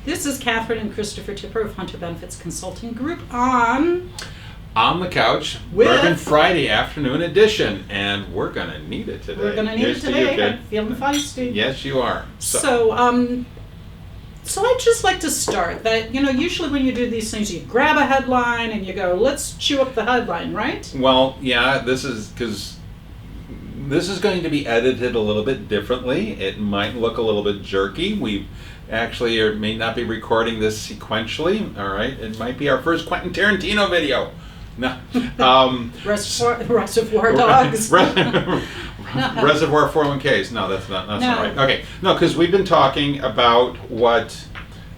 This is Katherine and Christopher Tipper of Hunter Benefits Consulting Group on the Couch, with Bourbon Friday afternoon edition, and we're going to need it today. We're going to need it today. I'm feeling feisty. Yes, you are. So I'd just like to start that, usually when you do these things, you grab a headline and you go, let's chew up the headline, right? Well, yeah, this is because this is going to be edited a little bit differently. It might look a little bit jerky. We actually may not be recording this sequentially, all right? It might be our first Quentin Tarantino video. No. Reservoir Dogs. Reservoir 401ks. No, that's not right. Okay. No, because we've been talking about what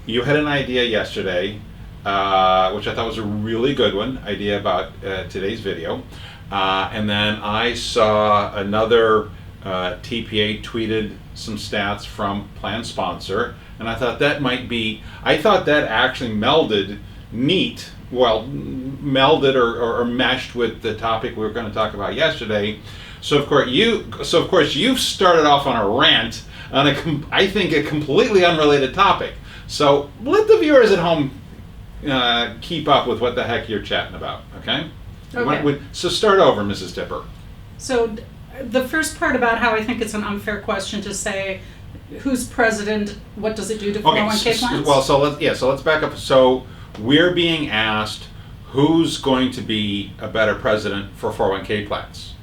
you had an idea yesterday, which I thought was a really good one, idea about today's video. And then I saw another TPA tweeted some stats from plan sponsor, and I thought that actually melded or meshed with the topic we were going to talk about yesterday. So of course you've started off on a rant on I think a completely unrelated topic. So let the viewers at home keep up with what the heck you're chatting about. Okay. So start over, Mrs. Tipper. So the first part about how I think it's an unfair question to say who's president, what does it do to 401k plans? Well, so let's back up. So we're being asked who's going to be a better president for 401k plans.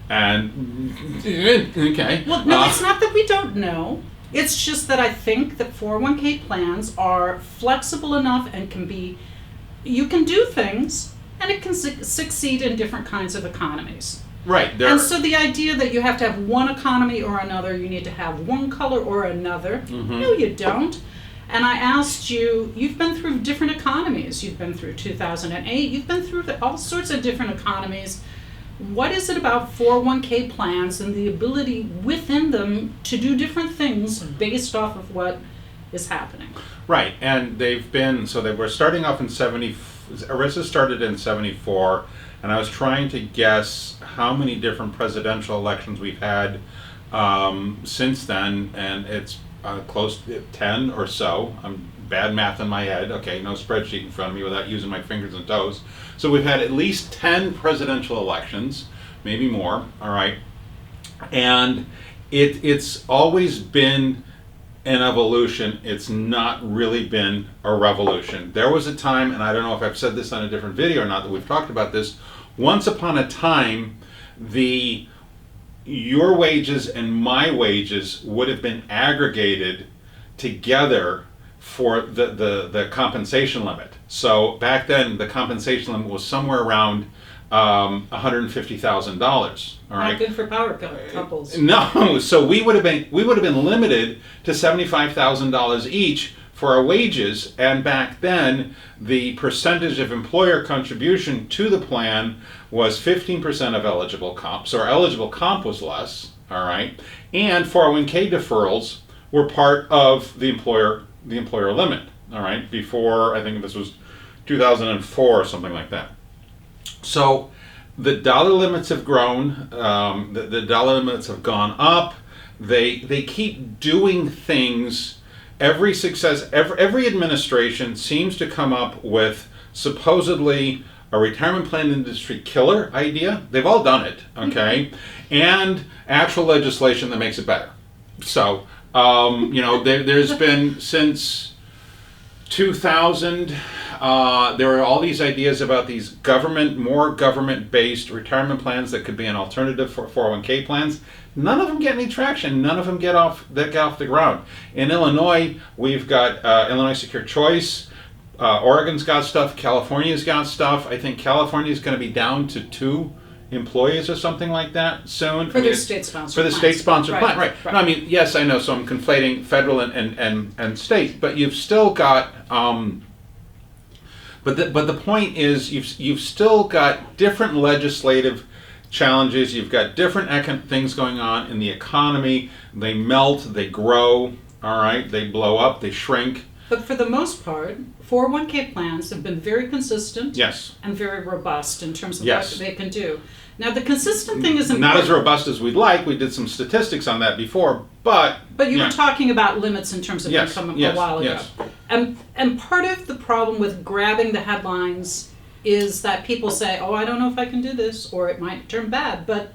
And okay. Well, no, it's not that we don't know. It's just that I think that 401k plans are flexible enough and you can do things and it can succeed in different kinds of economies. Right. And so the idea that you have to have one economy or another, you need to have one color or another, no, you don't. And I asked you, you've been through different economies. You've been through 2008. You've been through all sorts of different economies. What is it about 401k plans and the ability within them to do different things based off of what is happening? Right. And they were starting off in ERISA started in 74, and I was trying to guess how many different presidential elections we've had since then, and it's close to 10 or so. I'm bad math in my head. Okay, no spreadsheet in front of me without using my fingers and toes. So we've had at least 10 presidential elections, maybe more, all right? And it's always been an evolution. It's not really been a revolution. There was a time, and I don't know if I've said this on a different video or not, that we've talked about this. Once upon a time, your wages and my wages would have been aggregated together for the compensation limit. So back then, the compensation limit was somewhere around $150,000. All right. Not good for power couples. No, so we would have been limited to $75,000 each for our wages, and back then the percentage of employer contribution to the plan was 15% of eligible comp. So our eligible comp was less, all right, and 401k deferrals were part of the employer limit, all right, before I think this was 2004 or something like that. So the dollar limits have grown, the dollar limits have gone up. They keep doing things. Every administration seems to come up with supposedly a retirement plan industry killer idea. They've all done it, okay, and actual legislation that makes it better. So there's been since 2000. There are all these ideas about these more government-based retirement plans that could be an alternative for 401k plans. None of them get any traction. None of them get off the ground. In Illinois, we've got Illinois Secure Choice. Oregon's got stuff. California's got stuff. I think California's going to be down to 2 employees or something like that soon. For the state-sponsored plan. For the state-sponsored plan, right. Right. No, I mean, yes, I know. So I'm conflating federal and state, but you've still got. But the point is, you've still got different legislative challenges. You've got different things going on in the economy. They melt, they grow. All right, they blow up, they shrink. But for the most part, 401k plans have been very consistent. Yes. And very robust in terms of what they can do. Now, the consistent thing is important. Not as robust as we'd like. We did some statistics on that before, but you were talking about limits in terms of income a while ago. And part of the problem with grabbing the headlines is that people say, oh, I don't know if I can do this, or it might turn bad. But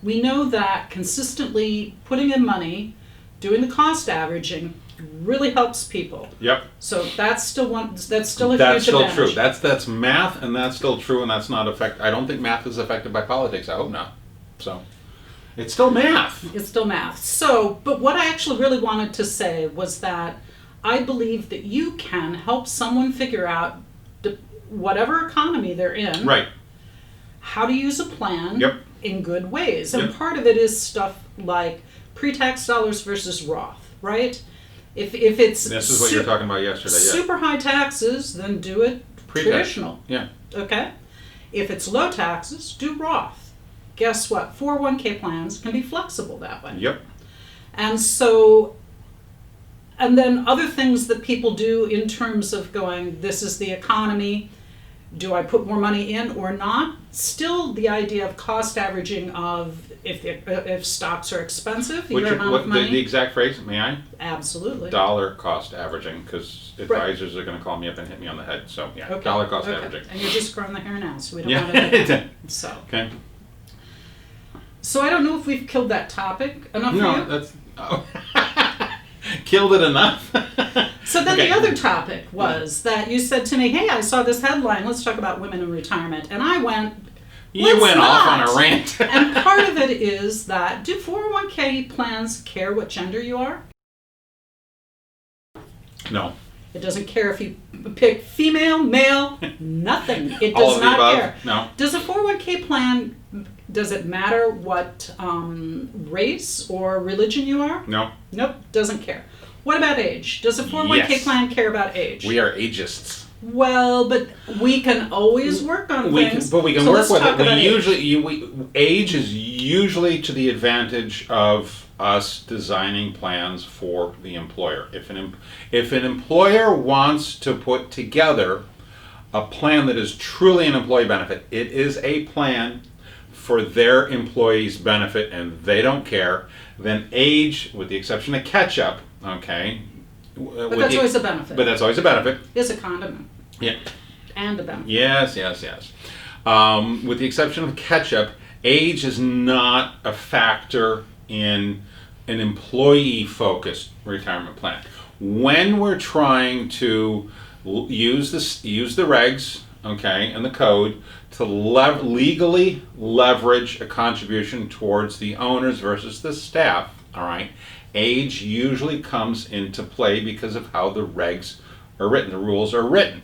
we know that consistently putting in money, doing the cost averaging, really helps people. Yep. So that's still a That's huge still advantage. true. That's math, and that's still true, and that's not I don't think math is affected by politics. I hope not. So, it's still math. It's still math. So, but what I actually really wanted to say was that I believe that you can help someone figure out whatever economy they're in, Right. how to use a plan Yep. in good ways. And Yep. part of it is stuff like pre-tax dollars versus Roth, right? If it's This is what you were talking about yesterday. Yeah. super high taxes, then do it Pre-tax. traditional. Yeah. Okay? If it's low taxes, do Roth. Guess what? 401k plans can be flexible that way. Yep. And so, and then other things that people do in terms of going, this is the economy, do I put more money in or not? Still the idea of cost averaging of if stocks are expensive, your amount of money. The exact phrase, may I? Absolutely. Dollar cost averaging, because advisors are going to call me up and hit me on the head. So, yeah, Okay, dollar cost okay. averaging. And you're just growing the hair now, so we don't want to do Yeah. that. So. Okay. So I don't know if we've killed that topic enough for No, you. that's... Oh. Killed it enough. So then Okay. the other topic was that you said to me, hey, I saw this headline, let's talk about women in retirement. And I went, You let's went off not. on a rant. And part of it is that, do 401k plans care what gender you are? No. It doesn't care if you pick female, male, nothing. It All does of the not above? care. No. Does a 401k plan, does it matter what race or religion you are? No. Nope, doesn't care. What about age? Does a 401k Yes. plan care about age? We are ageists. Well, but we can always work on things. But we can So work let's with talk it. about We age is usually to the advantage of us designing plans for the employer. If an employer wants to put together a plan that is truly an employee benefit, it is a plan for their employees' benefit, and they don't care. Then age, with the exception of catch-up, okay. But that's always a benefit. But that's always a benefit. Is a condiment Yeah. and a benefit. Yes. With the exception of catch-up, age is not a factor in an employee-focused retirement plan. When we're trying to use the regs, okay, and the code to legally leverage a contribution towards the owners versus the staff, all right, age usually comes into play because of how the regs are written, the rules are written.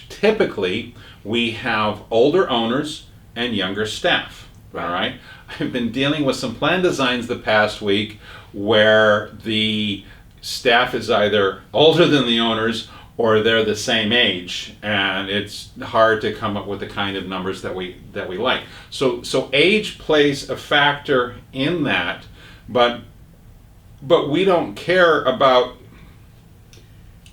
Typically, we have older owners and younger staff. All right. I've been dealing with some plan designs the past week where the staff is either older than the owners or they're the same age, and it's hard to come up with the kind of numbers that we like. So age plays a factor in that, but we don't care about.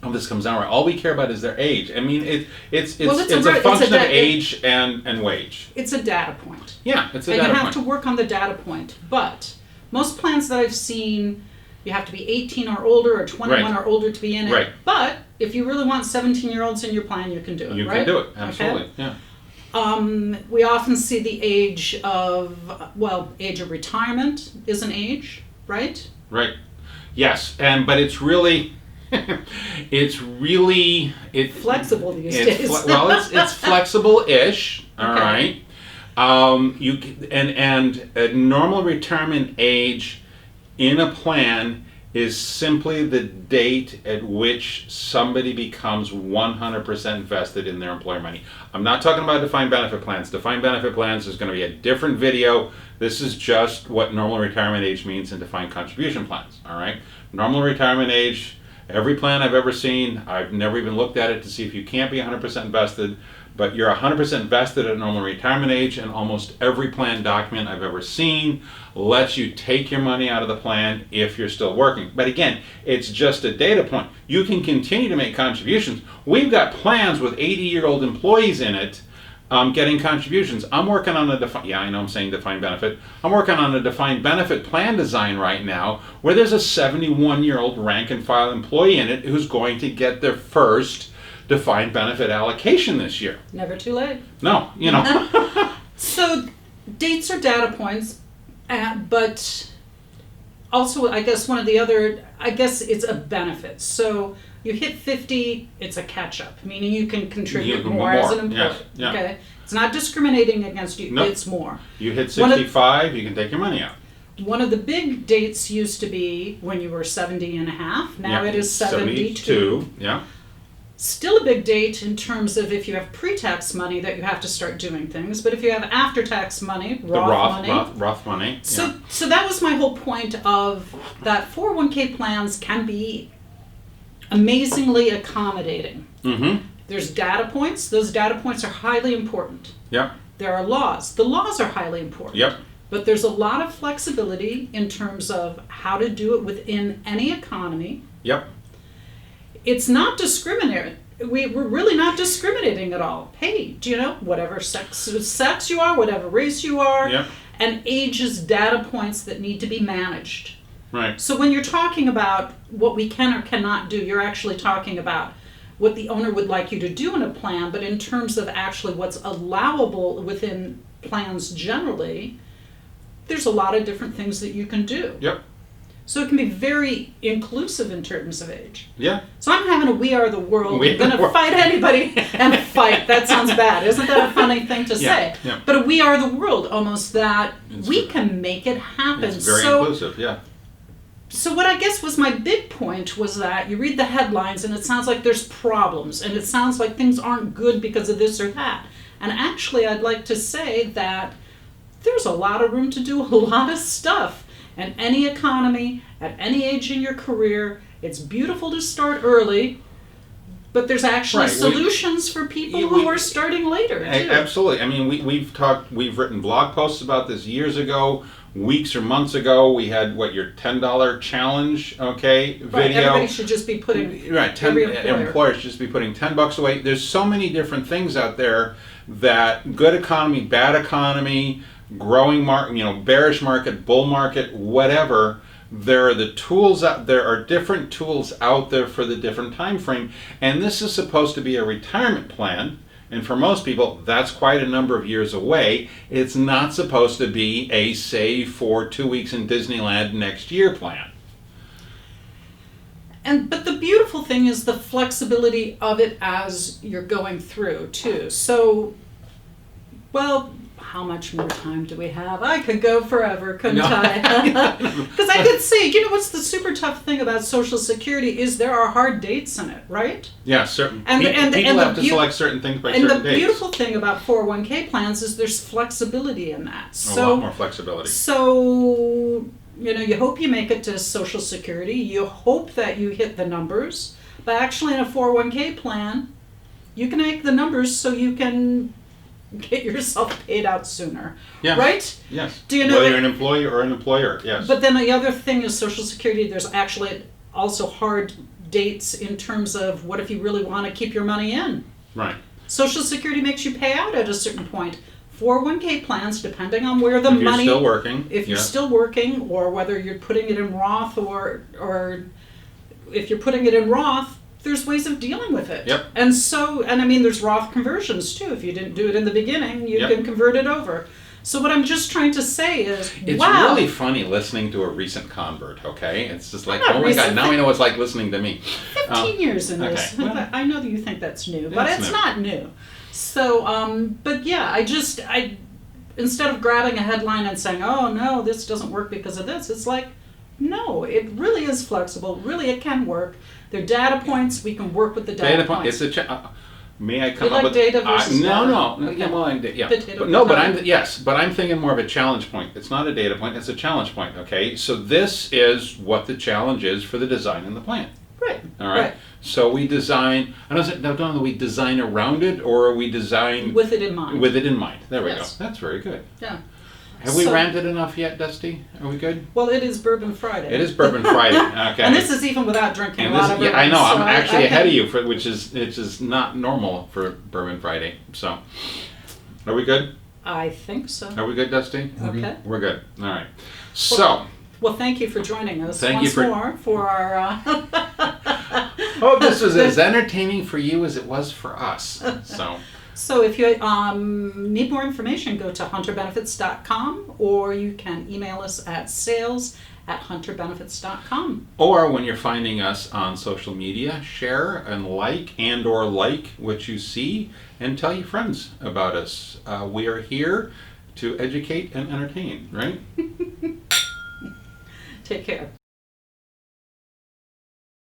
Oh, this comes down right. All we care about is their age. I mean, it's a function of age and wage. It's a data point. Yeah, it's a and data you have point. to work on the data point. But most plans that I've seen, you have to be 18 or older or 21 Right. or older to be in it. Right. But if you really want 17-year-olds in your plan, you can do it. You right? can do it, absolutely. Okay? Yeah. We often see the age of retirement is an age, right? Right. Yes, but it's really. Flexible these days. It's flexible-ish. All Okay. right. And a normal retirement age in a plan is simply the date at which somebody becomes 100% vested in their employer money. I'm not talking about defined benefit plans. Defined benefit plans is going to be a different video. This is just what normal retirement age means in defined contribution plans. All right. Normal retirement age. Every plan I've ever seen, I've never even looked at it to see if you can't be 100% vested, but you're 100% vested at normal retirement age, and almost every plan document I've ever seen lets you take your money out of the plan if you're still working. But again, it's just a data point. You can continue to make contributions. We've got plans with 80-year-old employees in it getting contributions. I'm working on I'm saying defined benefit. I'm working on a defined benefit plan design right now where there's a 71-year-old rank and file employee in it who's going to get their first defined benefit allocation this year. Never too late. No, So dates are data points, but also I guess it's a benefit. So you hit 50, it's a catch-up, meaning you can contribute more as an employee. Yes. Yeah. Okay, it's not discriminating against you. Nope. It's more. You hit 65, you can take your money out. One of the big dates used to be when you were 70 and a half. Now it is 72. Yeah. Still a big date in terms of if you have pre-tax money that you have to start doing things, but if you have after-tax money, Roth money. So that was my whole point of that 401k plans can be amazingly accommodating. Mm-hmm. There's data points. Those data points are highly important. Yep. There are laws. The laws are highly important. Yep. But there's a lot of flexibility in terms of how to do it within any economy. Yep. It's not discriminating. We're really not discriminating at all. Hey, do you know, whatever sex you are, whatever race you are, Yep. and age is data points that need to be managed. Right. So when you're talking about what we can or cannot do, you're actually talking about what the owner would like you to do in a plan, but in terms of actually what's allowable within plans generally, there's a lot of different things that you can do. Yep. So it can be very inclusive in terms of age. Yeah. So I'm having a We Are the World. We I'm going to fight anybody and fight. That sounds bad. Isn't that a funny thing to say? Yeah. But a We Are the World, almost that we can make it happen. It's very inclusive, yeah. So what I guess was my big point was that you read the headlines and it sounds like there's problems and it sounds like things aren't good because of this or that. And actually I'd like to say that there's a lot of room to do a lot of stuff. And any economy, at any age in your career, it's beautiful to start early, but there's actually solutions for people who are starting later, too. Absolutely. I mean, we've written blog posts about this years ago, weeks or months ago. We had, your $10 challenge, video. Right, everybody should just be putting, employers should just be putting $10 away. There's so many different things out there that good economy, bad economy, growing market, bearish market, bull market, whatever. There are different tools out there for the different time frame, and this is supposed to be a retirement plan. And for most people, that's quite a number of years away. It's not supposed to be a save for 2 weeks in Disneyland next year plan. But the beautiful thing is the flexibility of it as you're going through too. So, how much more time do we have? I could go forever, couldn't I? Because I could see, what's the super tough thing about Social Security is there are hard dates in it, right? Yeah, certain. And people have to select certain things by certain dates. And the beautiful thing about 401k plans is there's flexibility in that. A lot more flexibility. So, you hope you make it to Social Security. You hope that you hit the numbers. But actually in a 401k plan, you can make the numbers so you can get yourself paid out sooner, right? Yes. Do you know whether you're an employee or an employer? Yes. But then the other thing is Social Security. There's actually also hard dates in terms of what if you really want to keep your money in. Right. Social Security makes you pay out at a certain point. 401k plans, depending on where the money. If you're still working. If you're still working, or whether you're putting it in Roth, or if you're putting it in Roth. There's ways of dealing with it. Yep. And I mean, there's Roth conversions too. If you didn't do it in the beginning, you can convert it over. So what I'm just trying to say is, it's really funny listening to a recent convert, okay? It's just like, oh my God, now I know it's like listening to me. 15 years in this. Well, I know that you think that's new, but it's not new. So, but yeah, I instead of grabbing a headline and saying, oh no, this doesn't work because of this, it's like, no, it really is flexible. Really, it can work. They're data points. We can work with the data points. It's may I come you up like with data versus no. Yeah. But I'm thinking more of a challenge point. It's not a data point. It's a challenge point. Okay, so this is what the challenge is for the design and the plan. Right. All right. Right. So we design. I don't know. We design around it, or we design with it in mind. With it in mind. There we Yes. go. That's very good. Yeah. Have we ranted enough yet, Dusty? Are we good? Well, it is Bourbon Friday. It is Bourbon Friday. Okay. And this is even without drinking a lot of bourbon. Yeah, I know. So I'm actually ahead of you, which is not normal for Bourbon Friday. So, Are we good? I think so. Are we good, Dusty? Okay. We're good. All right. So, Well, thank you for joining us Thank you once more for our. hope this was as entertaining for you as it was for us. So, So if you need more information, go to hunterbenefits.com, or you can email us at sales@hunterbenefits.com. or when you're finding us on social media, share and or like what you see, and tell your friends about us. We are here to educate and entertain, right? Take care.